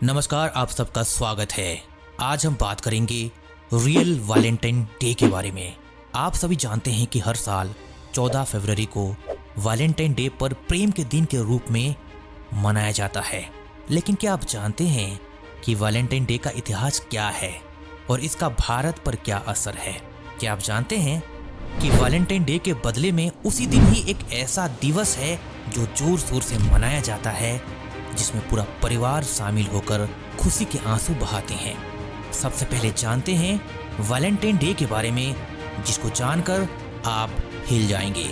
नमस्कार, आप सबका स्वागत है। आज हम बात करेंगे रियल वैलेंटाइन डे के बारे में। आप सभी जानते हैं कि हर साल 14 फरवरी को वैलेंटाइन डे पर प्रेम के दिन के रूप में मनाया जाता है। लेकिन क्या आप जानते हैं कि वैलेंटाइन डे का इतिहास क्या है और इसका भारत पर क्या असर है? क्या आप जानते हैं कि वैलेंटाइन डे के बदले में उसी दिन ही एक ऐसा दिवस है जो जोर शोर से मनाया जाता है, जिसमें पूरा परिवार शामिल होकर खुशी के आंसू बहाते हैं। सबसे पहले जानते हैं वैलेंटाइन डे के बारे में, जिसको जानकर आप हिल जाएंगे।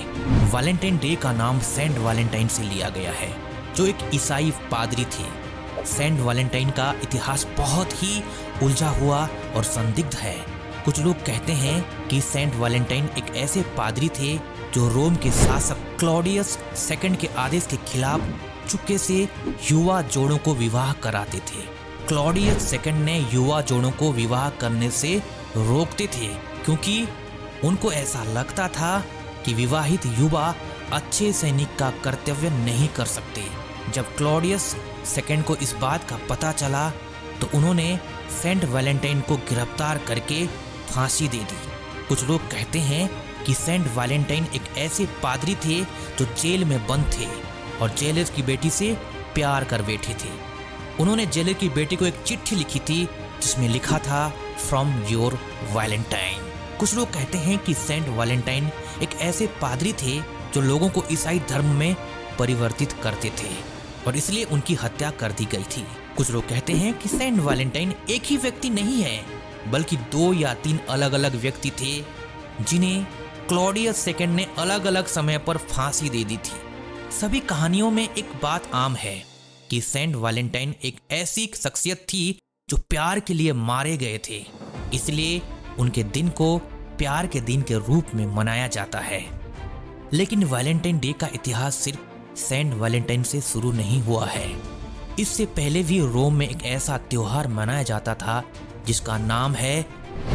वैलेंटाइन डे का नाम सेंट वैलेंटाइन से लिया गया है, जो एक ईसाई पादरी थे। सेंट वैलेंटाइन का इतिहास बहुत ही उलझा हुआ और संदिग्ध है। कुछ लोग कहते हैं कि सेंट वैलेंटाइन एक ऐसे पादरी थे जो रोम के शासक क्लॉडियस सेकंड के आदेश के खिलाफ चुपके से युवा जोड़ों को विवाह कराते थे। क्लॉडियस सेकंड ने युवा जोड़ों को विवाह करने से रोकते थे, क्योंकि उनको ऐसा लगता था कि विवाहित युवा अच्छे सैनिक का कर्तव्य नहीं कर सकते। जब क्लॉडियस सेकंड को इस बात का पता चला तो उन्होंने सेंट वैलेंटाइन को गिरफ्तार करके फांसी दे दी। कुछ लोग कहते हैं कि सेंट वैलेंटाइन एक ऐसे पादरी थे जो जेल में बंद थे और जेलर की बेटी से प्यार कर बैठे थे। उन्होंने जेलर की बेटी को एक चिट्ठी लिखी थी जिसमें लिखा था फ्रॉम योर वैलेंटाइन। कुछ लोग कहते हैं कि सेंट वैलेंटाइन एक ऐसे पादरी थे जो लोगों को ईसाई धर्म में परिवर्तित करते थे और इसलिए उनकी हत्या कर दी गई थी। कुछ लोग कहते हैं कि सेंट वैलेंटाइन एक ही व्यक्ति नहीं है, बल्कि 2 या 3 अलग अलग व्यक्ति थे जिन्हें क्लॉडियस सेकंड ने अलग अलग समय पर फांसी दे दी थी। सभी कहानियों में एक बात आम है कि सेंट वैलेंटाइन एक ऐसी शख्सियत थी जो प्यार के लिए मारे गए थे, इसलिए उनके दिन को प्यार के दिन के रूप में मनाया जाता है। लेकिन वैलेंटाइन डे का इतिहास सिर्फ सेंट वैलेंटाइन से शुरू नहीं हुआ है। इससे पहले भी रोम में एक ऐसा त्योहार मनाया जाता था जिसका नाम है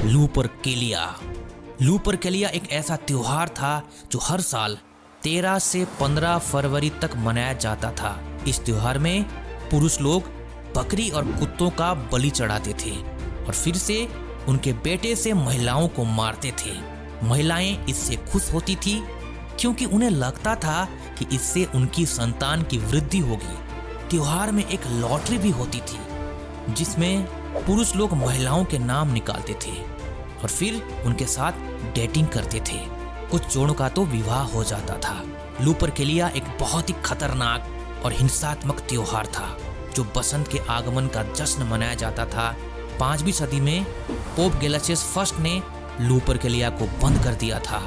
लुपरकेलिया। लुपरकेलिया एक ऐसा त्योहार था जो हर साल 13 से 15 फरवरी तक मनाया जाता था। इस त्योहार में पुरुष लोग बकरी और कुत्तों का बलि चढ़ाते थे और फिर से उनके बेटे से महिलाओं को मारते थे। महिलाएं इससे खुश होती थी क्योंकि उन्हें लगता था कि इससे उनकी संतान की वृद्धि होगी। त्योहार में एक लॉटरी भी होती थी जिसमें पुरुष लोग महिलाओं के नाम निकालते थे और फिर उनके साथ डेटिंग करते थे। कुछ जोड़ों का तो विवाह हो जाता था। लुपरकेलिया एक बहुत ही खतरनाक और हिंसात्मक त्योहार था जो बसंत के आगमन का जश्न मनाया जाता था। 5वीं सदी में पोप गेलासियस फर्स्ट ने लुपरकेलिया को बंद कर दिया था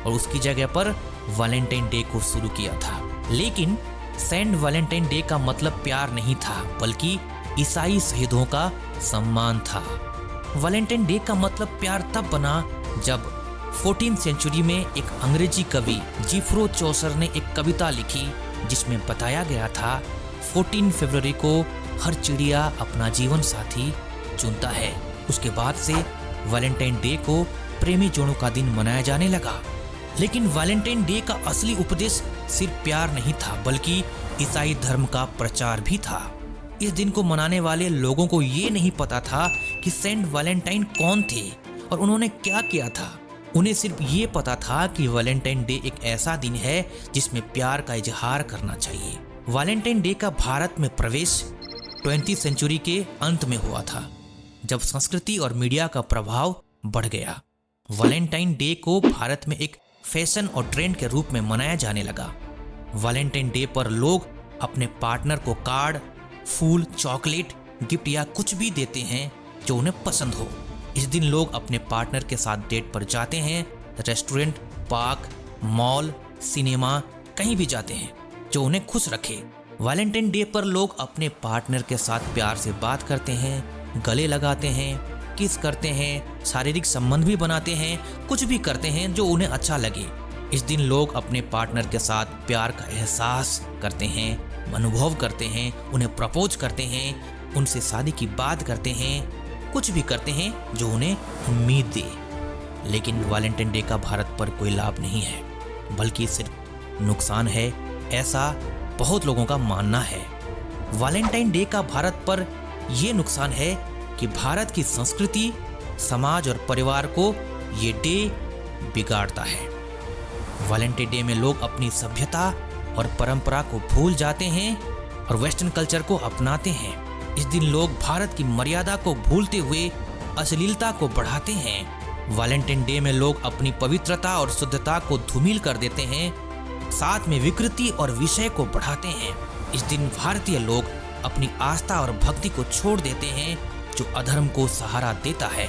और उसकी जगह पर वैलेंटाइन डे को शुरू किया था। लेकिन सेंट वैलेंटाइन डे का मतलब प्यार नहीं था, बल्कि ईसाई शहीदों का सम्मान था। वैलेंटाइन डे का मतलब प्यार तब बना जब 14वीं सेंचुरी में एक अंग्रेजी कवि जीफ्रो चौसर ने एक कविता लिखी जिसमें बताया गया था 14 फरवरी को हर चिड़िया अपना जीवन साथी चुनता है। उसके बाद से वैलेंटाइन डे को प्रेमी जोड़ों का दिन मनाया जाने लगा। लेकिन वैलेंटाइन डे का असली उपदेश सिर्फ प्यार नहीं था, बल्कि ईसाई धर्म का प्रचार भी था। इस दिन को मनाने वाले लोगों को ये नहीं पता था कि सेंट वैलेंटाइन कौन थे और उन्होंने क्या किया था। उन्हें सिर्फ ये पता था कि वैलेंटाइन डे एक ऐसा दिन है जिसमें प्यार का इजहार करना चाहिए। वैलेंटाइन डे का भारत में प्रवेश 20वीं सेंचुरी के अंत में हुआ था, जब संस्कृति और मीडिया का प्रभाव बढ़ गया। वैलेंटाइन डे को भारत में एक फैशन और ट्रेंड के रूप में मनाया जाने लगा। वैलेंटाइन डे पर लोग अपने पार्टनर को कार्ड, फूल, चॉकलेट, गिफ्ट या कुछ भी देते हैं जो उन्हें पसंद हो। इस दिन लोग अपने पार्टनर के साथ डेट पर जाते हैं, रेस्टोरेंट, पार्क, मॉल, सिनेमा, कहीं भी जाते हैं जो उन्हें खुश रखे। वैलेंटाइन डे पर लोग अपने पार्टनर के साथ प्यार से बात करते हैं, गले लगाते हैं, किस करते हैं, शारीरिक संबंध भी बनाते हैं, कुछ भी करते हैं जो उन्हें अच्छा लगे। इस दिन लोग अपने पार्टनर के साथ प्यार का एहसास करते हैं, अनुभव करते हैं, उन्हें प्रपोज करते हैं, उनसे शादी की बात करते हैं, कुछ भी करते हैं जो उन्हें उम्मीद दे। लेकिन वैलेंटाइन डे का भारत पर कोई लाभ नहीं है, बल्कि सिर्फ नुकसान है, ऐसा बहुत लोगों का मानना है। वैलेंटाइन डे का भारत पर ये नुकसान है कि भारत की संस्कृति, समाज और परिवार को ये डे बिगाड़ता है। वैलेंटाइन डे में लोग अपनी सभ्यता और परंपरा को भूल जाते हैं और वेस्टर्न कल्चर को अपनाते हैं। इस दिन लोग भारत की मर्यादा को भूलते हुए अश्लीलता को बढ़ाते हैं। वैलेंटाइन डे में लोग अपनी पवित्रता और शुद्धता को धूमिल कर देते हैं, साथ में विकृति और विषय को बढ़ाते हैं। इस दिन भारतीय लोग अपनी आस्था और भक्ति को छोड़ देते हैं, जो अधर्म को सहारा देता है।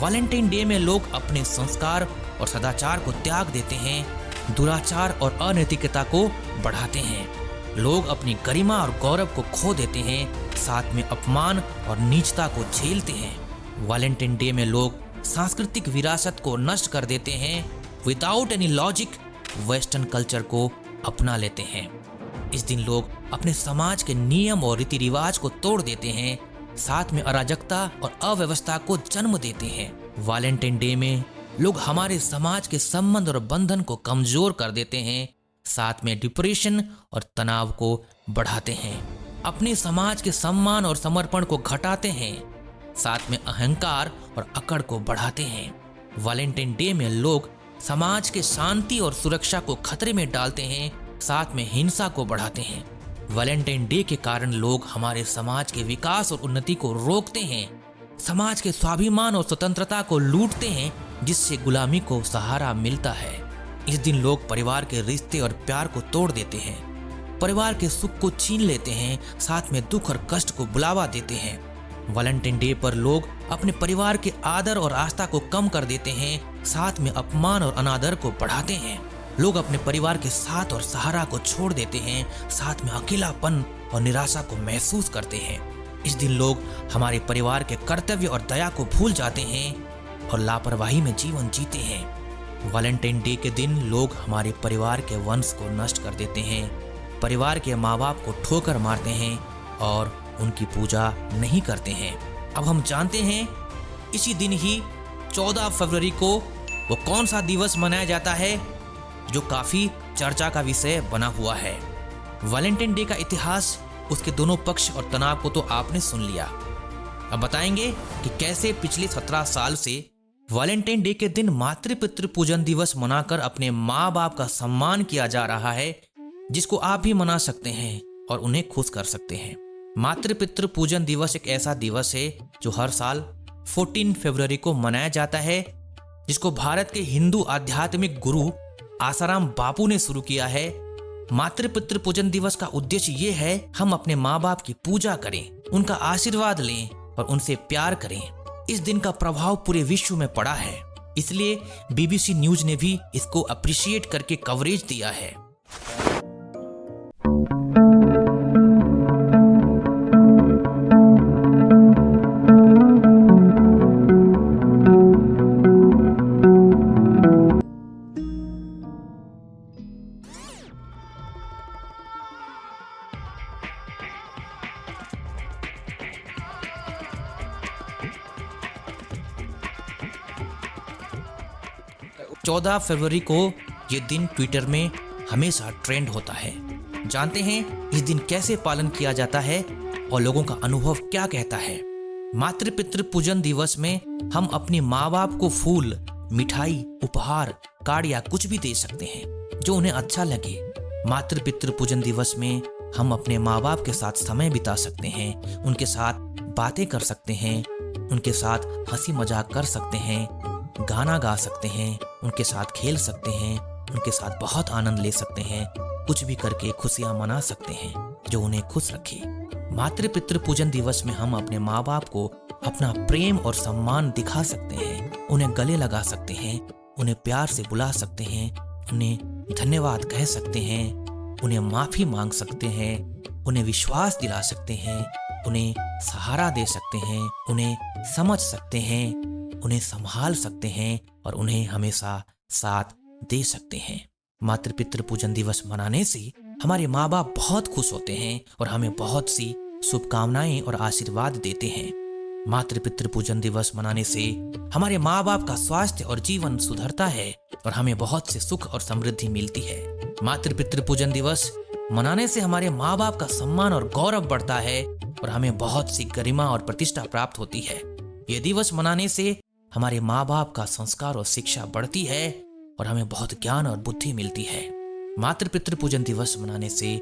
वैलेंटाइन डे में लोग अपने संस्कार और सदाचार को त्याग देते हैं, दुराचार और अनैतिकता को बढ़ाते हैं। लोग अपनी गरिमा और गौरव को खो देते हैं, साथ में अपमान और नीचता को झेलते हैं। वैलेंटाइन डे में लोग सांस्कृतिक विरासत को नष्ट कर देते हैं, without any logic western culture को अपना लेते हैं। इस दिन लोग अपने समाज के नियम और रीति रिवाज को तोड़ देते हैं, साथ में अराजकता और अव्यवस्था को जन्म देते हैं। वैलेंटाइन डे में लोग हमारे समाज के संबंध और बंधन को कमजोर कर देते हैं, साथ में डिप्रेशन और तनाव को बढ़ाते हैं। अपने समाज के सम्मान और समर्पण को घटाते हैं, साथ में अहंकार और अकड़ को बढ़ाते हैं। वैलेंटाइन डे में लोग समाज के शांति और सुरक्षा को खतरे में डालते हैं, साथ में हिंसा को बढ़ाते हैं। वैलेंटाइन डे के कारण लोग हमारे समाज के विकास और उन्नति को रोकते हैं, समाज के स्वाभिमान और स्वतंत्रता को लूटते हैं, जिससे गुलामी को सहारा मिलता है। इस दिन लोग परिवार के रिश्ते और प्यार को तोड़ देते हैं, परिवार के सुख को छीन लेते हैं, साथ में दुख और कष्ट को बुलावा देते हैं। वैलेंटाइन डे पर लोग अपने परिवार के आदर और आस्था को कम कर देते हैं, साथ में अपमान और अनादर को बढ़ाते हैं। लोग अपने परिवार के साथ और सहारा को छोड़ देते हैं, साथ में अकेलापन और निराशा को महसूस करते हैं। इस दिन लोग हमारे परिवार के कर्तव्य और दया को भूल जाते हैं और लापरवाही में जीवन जीते हैं। वैलेंटाइन डे के दिन लोग हमारे परिवार के वंश को नष्ट कर देते हैं, परिवार के माँ बाप को ठोकर मारते हैं और उनकी पूजा नहीं करते हैं। अब हम जानते हैं इसी दिन ही 14 फरवरी को वो कौन सा दिवस मनाया जाता है जो काफी चर्चा का विषय बना हुआ है। वैलेंटाइन डे का इतिहास, उसके दोनों पक्ष और तनाव को तो आपने सुन लिया। अब बताएंगे कि कैसे पिछले 17 साल से वैलेंटाइन डे के दिन मातृ-पितृ पूजन दिवस मनाकर अपने माँ बाप का सम्मान किया जा रहा है, जिसको आप भी मना सकते हैं और उन्हें खुश कर सकते हैं। मातृ-पितृ पूजन दिवस एक ऐसा दिवस है जो हर साल 14 फरवरी को मनाया जाता है, जिसको भारत के हिंदू आध्यात्मिक गुरु आसाराम बापू ने शुरू किया है। मातृ-पितृ पूजन दिवस का उद्देश्य ये है, हम अपने माँ बाप की पूजा करें, उनका आशीर्वाद लें और उनसे प्यार करें। इस दिन का प्रभाव पूरे विश्व में पड़ा है, इसलिए BBC न्यूज ने भी इसको अप्रिशिएट करके कवरेज दिया है। चौदह फरवरी को ये दिन ट्विटर में हमेशा ट्रेंड होता है। जानते हैं इस दिन कैसे पालन किया जाता है और लोगों का अनुभव क्या कहता है। मातृ-पितृ पूजन दिवस में हम अपने माँ बाप को फूल, मिठाई, उपहार, कार्ड या कुछ भी दे सकते हैं जो उन्हें अच्छा लगे। मातृ-पितृ पूजन दिवस में हम अपने माँ बाप के साथ समय बिता सकते हैं, उनके साथ बातें कर सकते हैं, उनके साथ हंसी मजाक कर सकते हैं, गाना गा सकते हैं, उनके साथ खेल सकते हैं, उनके साथ बहुत आनंद ले सकते हैं, कुछ भी करके खुशियां मना सकते हैं जो उन्हें खुश रखे। मातृ-पितृ पूजन दिवस में हम अपने माँ बाप को अपना प्रेम और सम्मान दिखा सकते हैं, उन्हें गले लगा सकते हैं, उन्हें प्यार से बुला सकते हैं, उन्हें धन्यवाद कह सकते हैं, उन्हें माफी मांग सकते हैं, उन्हें विश्वास दिला सकते हैं, उन्हें सहारा दे सकते हैं, उन्हें समझ सकते हैं, उन्हें संभाल सकते हैं और उन्हें हमेशा साथ दे सकते हैं। मातृ-पितृ पूजन दिवस मनाने से हमारे माँ बाप बहुत खुश होते हैं और हमें बहुत सी शुभकामनाएं और आशीर्वाद देते हैं। मातृ-पितृ पूजन दिवस मनाने से हमारे माँ बाप का स्वास्थ्य और जीवन सुधरता है और हमें बहुत से सुख और समृद्धि मिलती है। मातृ-पितृ पूजन दिवस मनाने से हमारे माँ बाप का सम्मान और गौरव बढ़ता है और हमें बहुत सी गरिमा और प्रतिष्ठा प्राप्त होती है। ये दिवस मनाने से हमारे माँ बाप का संस्कार और शिक्षा बढ़ती है और हमें बहुत ज्ञान और बुद्धि मिलती है। मातृ पितृ पूजन दिवस मनाने से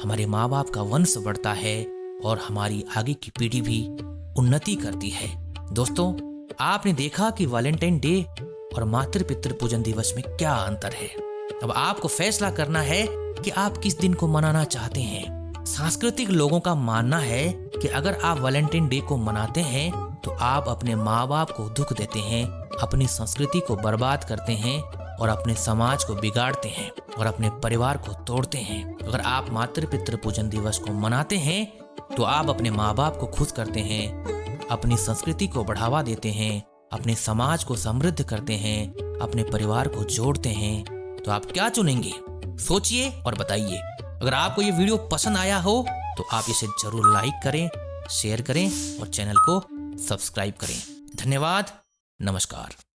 हमारे माँ बाप का वंश बढ़ता है और हमारी आगे की पीढ़ी भी उन्नति करती है। दोस्तों, आपने देखा कि वैलेंटाइन डे और मातृ पितृ पूजन दिवस में क्या अंतर है। अब आपको फैसला करना है कि आप किस दिन को मनाना चाहते हैं। सांस्कृतिक लोगों का मानना है कि अगर आप वैलेंटाइन डे को मनाते हैं तो आप अपने माँ बाप को दुख देते हैं, अपनी संस्कृति को बर्बाद करते हैं और अपने समाज को बिगाड़ते हैं और अपने परिवार को तोड़ते हैं। अगर आप मातृ पितृ पूजन दिवस को मनाते हैं तो आप अपने माँ बाप को खुश करते हैं, अपनी संस्कृति को बढ़ावा देते हैं, अपने समाज को समृद्ध करते हैं, अपने परिवार को जोड़ते हैं। तो आप क्या चुनेंगे? सोचिए और बताइए। अगर आपको ये वीडियो पसंद आया हो तो आप इसे जरूर लाइक करें, शेयर करें और चैनल को सब्सक्राइब करें। धन्यवाद। नमस्कार।